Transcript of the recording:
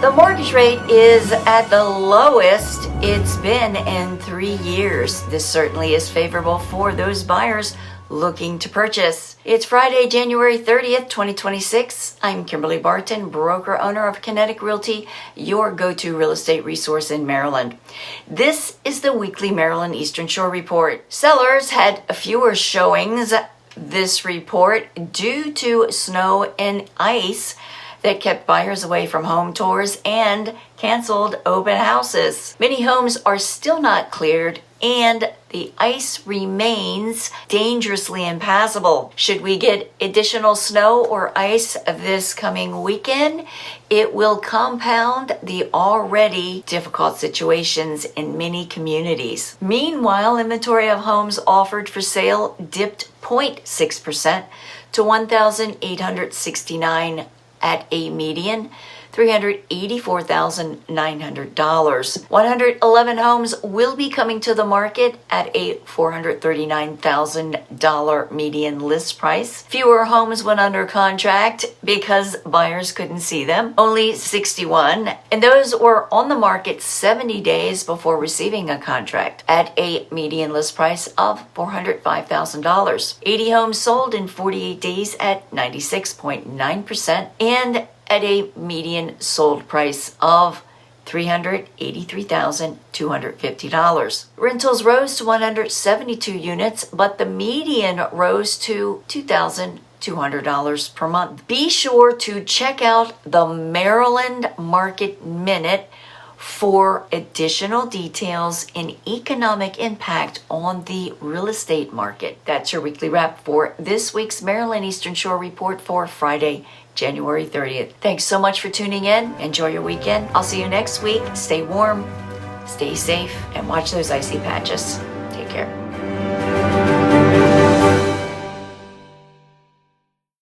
The mortgage rate is at the lowest it's been in 3 years. This certainly is favorable for those buyers looking to purchase. It's Friday, January 30th, 2026. I'm Kimberly Barton, broker owner of Kinetic Realty, your go-to real estate resource in Maryland. This is the weekly Maryland Eastern Shore report. Sellers had fewer showings this report due to snow and ice that kept buyers away from home tours and canceled open houses. Many homes are still not cleared and the ice remains dangerously impassable. Should we get additional snow or ice this coming weekend, it will compound the already difficult situations in many communities. Meanwhile, inventory of homes offered for sale dipped 0.6% to 1,869 at a median $384,900. 111 homes will be coming to the market at a $439,000 median list price. Fewer homes went under contract because buyers couldn't see them. Only 61, and those were on the market 70 days before receiving a contract at a median list price of $405,000. 80 homes sold in 48 days at 96.9% and at a median sold price of $383,250. Rentals rose to 172 units, but the median rose to $2,200 per month. Be sure to check out the Maryland Market Minute for additional details and economic impact on the real estate market. That's your weekly wrap for this week's Maryland Eastern Shore report for Friday, January 30th. Thanks so much for tuning in. Enjoy your weekend. I'll see you next week. Stay warm, stay safe, and watch those icy patches. Take care.